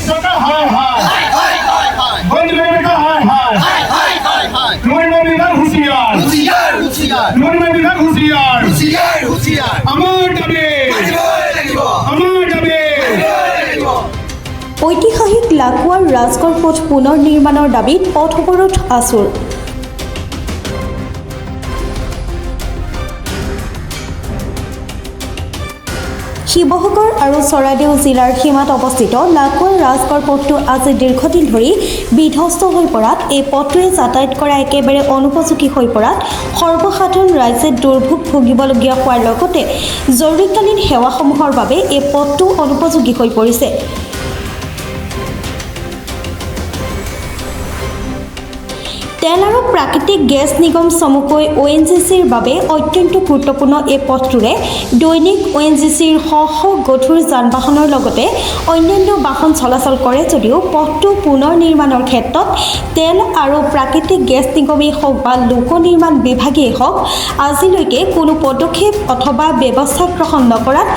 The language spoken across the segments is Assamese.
সৰকাৰ হায় হায় বৈদ্যুতিক হায় হায় নবীন বিভাগ হুঁশিয়াৰ নবীন বিভাগ হুঁশিয়াৰ আমাৰ দাবি আমাৰ দাবি ঐতিহাসিক লাকুৱাৰ ৰাজগড় পথ পুনৰ নিৰ্মাণৰ দাবীত পথ অৱৰোধ আছুৰ। শিৱসাগৰ আৰু চৰাইদেউ জিলাৰ সীমাত অৱস্থিত লাকুৱাৰ ৰাজগড় পথটো আজি দীৰ্ঘদিন ধৰি বিধ্বস্ত হৈ পৰাত এই পথটোৱে যাতায়াত কৰা একেবাৰে অনুপযোগী হৈ পৰাত সৰ্বসাধাৰণ ৰাইজে দুৰ্ভোগ ভুগিবলগীয়া হোৱাৰ লগতে জৰুৰীকালীন সেৱাসমূহৰ বাবে এই পথটো অনুপযোগী হৈ পৰিছে। তেল আৰু প্ৰাকৃতিক গেছ নিগম চমুকৈ ONGCৰ বাবে অত্যন্ত গুৰুত্বপূৰ্ণ এই পথটোৰে দৈনিক ONGCৰ শ গধুৰ যান বাহনৰ লগতে অন্যান্য বাহন চলাচল কৰে যদিও পথটো পুনৰ নিৰ্মাণৰ ক্ষেত্ৰত তেল আৰু প্ৰাকৃতিক গেছ নিগমেই হওক বা লোক নিৰ্মাণ বিভাগেই হওক আজিলৈকে কোনো পদক্ষেপ অথবা ব্যৱস্থা গ্ৰহণ নকৰাত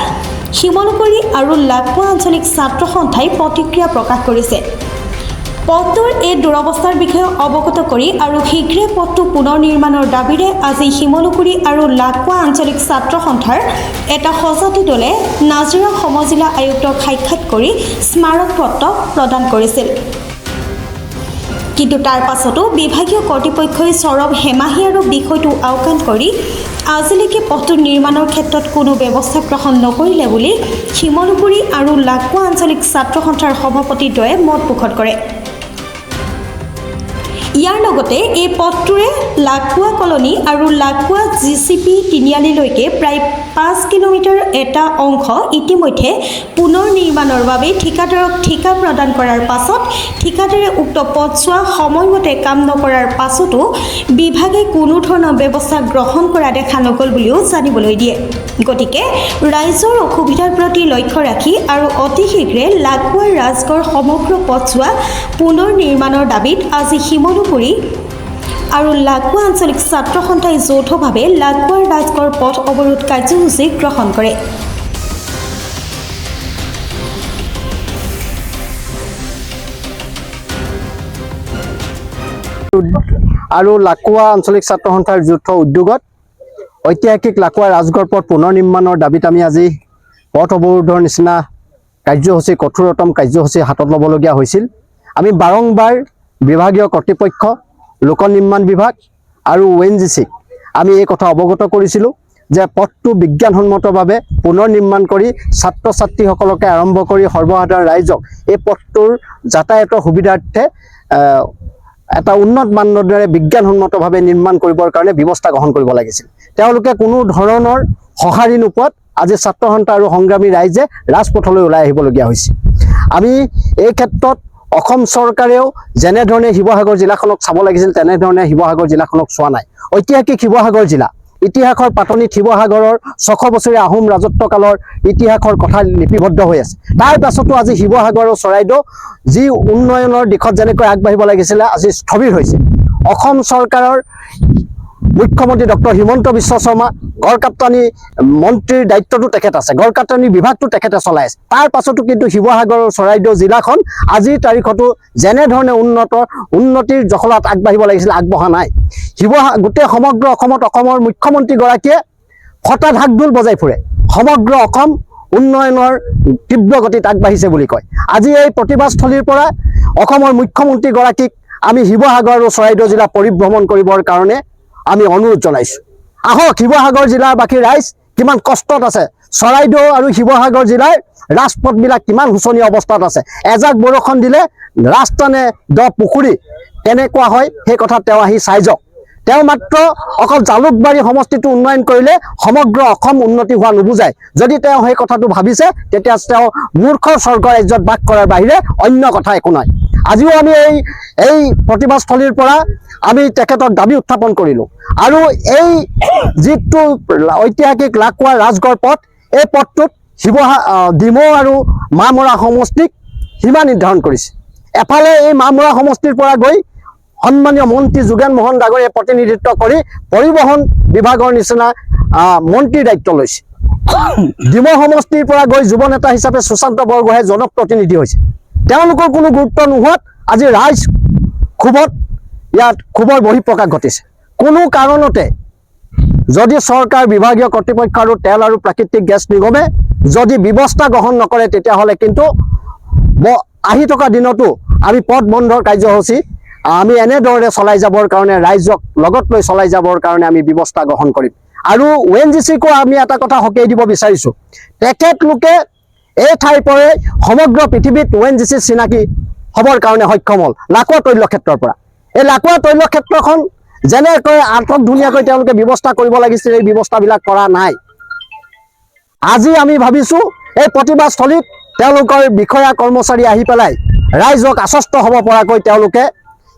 শিমলুগুৰি আৰু লাকুৱা আঞ্চলিক ছাত্ৰ সন্থাই প্ৰতিক্ৰিয়া প্ৰকাশ কৰিছে। পথটোৰ এই দুৰৱস্থাৰ বিষয়ে অৱগত কৰি আৰু শীঘ্ৰে পথটো পুনৰ নিৰ্মাণৰ দাবীৰে আজি শিমলুগুৰি আৰু লাকুৱা আঞ্চলিক ছাত্ৰ সন্থাৰ এটা সজাতি দলে নাজিৰা সমজিলা আয়ুক্তক সাক্ষাৎ কৰি স্মাৰক পত্ৰ প্ৰদান কৰিছিল। কিন্তু তাৰ পাছতো বিভাগীয় কৰ্তৃপক্ষই চৰম হেমাহি আৰু বিষয়টো আওকাণ কৰি আজিলৈকে পথটো নিৰ্মাণৰ ক্ষেত্ৰত কোনো ব্যৱস্থা গ্ৰহণ নকৰিলে বুলি শিমলুগুৰি আৰু লাকুৱা আঞ্চলিক ছাত্ৰ সন্থাৰ সভাপতিদ্বয়ে মত পোষণ কৰে। ইয়াৰ লগতে এই পথটোৰে লাকুৱা কলনী আৰু লাকুৱা GCP তিনিআলিলৈকে প্ৰায় 5 কিলোমিটাৰ এটা অংশ ইতিমধ্যে পুনৰ নিৰ্মাণৰ বাবে ঠিকাদাৰক ঠিকা প্ৰদান কৰাৰ পাছত ঠিকাদাৰে উক্ত পথছোৱা সময়মতে কাম নকৰাৰ পাছতো বিভাগে কোনো ধৰণৰ ব্যৱস্থা গ্ৰহণ কৰা দেখা নগ'ল বুলিও জানিবলৈ দিয়ে। গতিকে ৰাইজৰ অসুবিধাৰ প্ৰতি লক্ষ্য ৰাখি আৰু অতি শীঘ্ৰে লাকুৱা ৰাজগড় সমগ্ৰ পথছোৱা পুনৰ নিৰ্মাণৰ দাবীত আজি শিমলুগুৰি আৰু লাকুৱা আঞ্চলিক ছাত্ৰ সন্থাই যৌথভাৱে লাকুৱাৰ ৰাজগড় পথ অৱৰোধ কাৰ্যসূচী গ্ৰহণ কৰে। আৰু লাকুৱা আঞ্চলিক ছাত্ৰ সন্থাৰ যৌথ উদ্যোগত ঐতিহাসিক লাকুৱা ৰাজগড় পথ পুনৰ নিৰ্মাণৰ দাবীত আমি আজি পথ অৱৰোধৰ নিচিনা কাৰ্যসূচী কঠোৰতম কাৰ্যসূচী হাতত ল'বলগীয়া হৈছিল। আমি বাৰংবাৰ বিভাগীয় কৰ্তৃপক্ষ লোক নিৰ্মাণ বিভাগ আৰু ONGCক আমি এই কথা অৱগত কৰিছিলোঁ যে পথটো বিজ্ঞানসন্মতভাৱে পুনৰ নিৰ্মাণ কৰি ছাত্ৰ ছাত্ৰীসকলকে আৰম্ভ কৰি সৰ্বসাধাৰণ ৰাইজক এই পথটোৰ যাতায়াতৰ সুবিধাৰ্থে এটা উন্নত মানদণ্ডেৰে বিজ্ঞানসন্মতভাৱে নিৰ্মাণ কৰিবৰ কাৰণে ব্যৱস্থা গ্ৰহণ কৰিব লাগিছিল। তেওঁলোকে কোনো ধৰণৰ সঁহাৰি নোপোৱাত আজি ছাত্ৰ সন্থা আৰু সংগ্ৰামী ৰাইজে ৰাজপথলৈ ওলাই আহিবলগীয়া হৈছে। আমি এই ক্ষেত্ৰত অসম চৰকাৰেও যেনেধৰণে শিৱসাগৰ জিলাখনক চাব লাগিছিল তেনেধৰণে শিৱসাগৰ জিলাখনক চোৱা নাই। ঐতিহাসিক শিৱসাগৰ জিলা ইতিহাসৰ পাতনিত শিৱসাগৰৰ 600 বছৰীয়া আহোম ৰাজত্বকালৰ ইতিহাসৰ কথা লিপিবদ্ধ হৈ আছে। তাৰ পাছতো আজি শিৱসাগৰ আৰু চৰাইদেউ যি উন্নয়নৰ দিশত যেনেকৈ আগবাঢ়িব লাগিছিলে আজি স্থবিৰ হৈছে। অসম চৰকাৰৰ মুখ্যমন্ত্ৰী ডক্টৰ হিমন্ত বিশ্ব শৰ্মা গড়কাপ্তানি মন্ত্ৰীৰ দায়িত্বটো তেখেত আছে, গড়কাপ্তানি বিভাগটো তেখেতে চলাই আছে। তাৰ পাছতো কিন্তু শিৱসাগৰ আৰু চৰাইদেউ জিলাখন আজিৰ তাৰিখতো যেনেধৰণে উন্নতিৰ জখলাত আগবাঢ়িব লাগিছিল আগবঢ়া নাই। গোটেই সমগ্ৰ অসমত অসমৰ মুখ্যমন্ত্ৰীগৰাকীয়ে ফটা ঢাক ঢোল বজাই ফুৰে, সমগ্ৰ অসম উন্নয়নৰ তীব্ৰ গতিত আগবাঢ়িছে বুলি কয়। আজি এই প্ৰতিবাদস্থলীৰ পৰা অসমৰ মুখ্যমন্ত্ৰীগৰাকীক আমি শিৱসাগৰ আৰু চৰাইদেউ জিলা পৰিভ্ৰমণ কৰিবৰ কাৰণে আমি অনুৰোধ জনাইছোঁ। আহক শিৱসাগৰ জিলাৰ বাকী ৰাইজ কিমান কষ্টত আছে, চৰাইদেউ আৰু শিৱসাগৰ জিলাৰ ৰাজপথবিলাক কিমান শোচনীয় অৱস্থাত আছে। এজাক বৰষুণ দিলে ৰাজধানে দ পুখুৰী কেনেকুৱা হয় সেই কথা তেওঁ আহি চাই যাওক। তেওঁ মাত্ৰ অকল জালুকবাৰী সমষ্টিটো উন্নয়ন কৰিলে সমগ্ৰ অসম উন্নতি হোৱা নুবুজায়। যদি তেওঁ সেই কথাটো ভাবিছে তেতিয়া তেওঁ মূৰ্খৰ স্বৰ্গ ৰাজ্যত বাস কৰাৰ বাহিৰে অন্য কথা একো নাই। আজিও আমি এই প্ৰতিবাদস্থলীৰ পৰা আমি তেখেতক দাবী উত্থাপন কৰিলোঁ আৰু এই যিটো ঐতিহাসিক লাকুৱা ৰাজগড় পথ এই পথটোত ডিমৌ আৰু মামৰা সমষ্টিক সীমা নিৰ্ধাৰণ কৰিছে। এফালে এই মামৰা সমষ্টিৰ পৰা গৈ সন্মানীয় মন্ত্ৰী যোগেন মোহন ডাঙৰীয়াই প্ৰতিনিধিত্ব কৰি পৰিবহণ বিভাগৰ নিচিনা মন্ত্ৰীৰ দায়িত্ব লৈছে। ডিমৌ সমষ্টিৰ পৰা গৈ যুৱ নেতা হিচাপে সুশান্ত বৰগোহাঁই জনপ্ৰতিনিধি হৈছে। তেওঁলোকৰ কোনো গুৰুত্ব নোহোৱাত আজি ৰাইজ ক্ষোভত ইয়াত ক্ষোভৰ বহিঃপ্ৰকাশ ঘটিছে। কোনো কাৰণতে যদি চৰকাৰ বিভাগীয় কৰ্তৃপক্ষ আৰু তেল আৰু প্ৰাকৃতিক গেছ নিগমে যদি ব্যৱস্থা গ্ৰহণ নকৰে তেতিয়াহ'লে কিন্তু আহি থকা দিনতো আমি পথ বন্ধৰ কাৰ্যসূচী আমি এনেদৰে চলাই যাবৰ কাৰণে ৰাইজক লগত লৈ চলাই যাবৰ কাৰণে আমি ব্যৱস্থা গ্ৰহণ কৰিম। আৰু ONGCকো আমি এটা কথা সকীয়াই দিব বিচাৰিছোঁ, তেখেতলোকে এই ঠাইৰ পৰাই সমগ্ৰ পৃথিৱীত ONGC চিনাকি হ'বৰ কাৰণে সক্ষম হ'ল লাকুৱা তৈল ক্ষেত্ৰৰ পৰা। এই লাকুৱা তৈল ক্ষেত্ৰখন যেনেকৈ আটক ধুনীয়াকৈ তেওঁলোকে ব্যৱস্থা কৰিব লাগিছিল এই ব্যৱস্থাবিলাক কৰা নাই। আজি আমি ভাবিছোঁ এই প্ৰতিবাদস্থলীত তেওঁলোকৰ বিষয়া কৰ্মচাৰী আহি পেলাই ৰাইজক আশ্বস্ত হ'ব পৰাকৈ তেওঁলোকে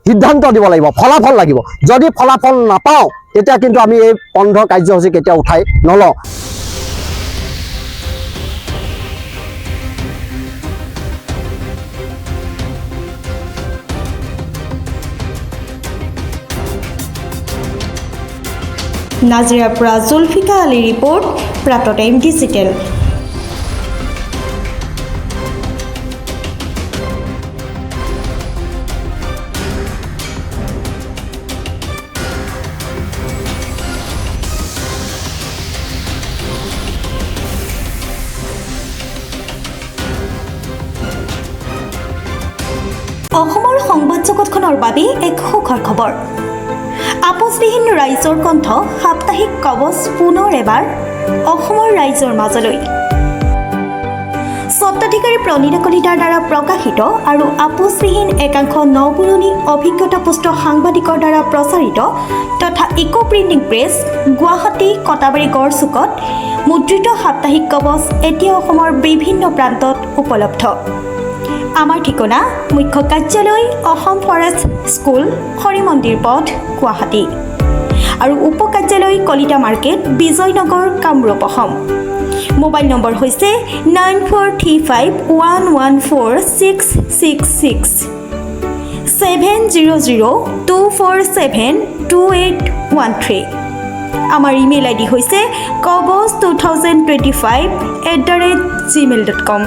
সিদ্ধান্ত দিব লাগিব, ফলাফল লাগিব। যদি ফলাফল নাপাওঁ তেতিয়া কিন্তু আমি এই বন্ধ কাৰ্যসূচী কেতিয়াও উঠাই নলওঁ। নাজিৰাৰ পৰা জুলফিকা আলীৰ ৰিপৰ্ট, প্ৰাতঃ টাইম ডিজিটেল। অসমৰ সংবাদ জগতখনৰ বাবে এক সুখৰ খবৰ। আপোচবিহীন ৰাইজৰ কণ্ঠ সাপ্তাহিক কবচ পুনৰ এবাৰ অসমৰ ৰাইজৰ মাজলৈ। স্বত্বাধিকাৰী প্ৰণীতা কলিতাৰ দ্বাৰা প্ৰকাশিত আৰু আপোচবিহীন একাংশ নপুৰণি অভিজ্ঞতাপুষ্ট সাংবাদিকৰ দ্বাৰা প্ৰচাৰিত তথা eco printing press Guwahati Katabari গড়চুকত মুদ্ৰিত সাপ্তাহিক কবচ এতিয়া অসমৰ বিভিন্ন প্ৰান্তত উপলব্ধ। আমাৰ ঠিকনা মুখ্য কাৰ্যালয় অসম ফৰেষ্ট স্কুল হৰিমন্দিৰ পথ গুৱাহাটী আৰু উপ কাৰ্যালয় Kalita market Bijoynagar Kamrup Assam. Mobile number হৈছে 9435114666 70024722813। আমাৰ ইমেইল ID হৈছে kobos2025@gmail.com।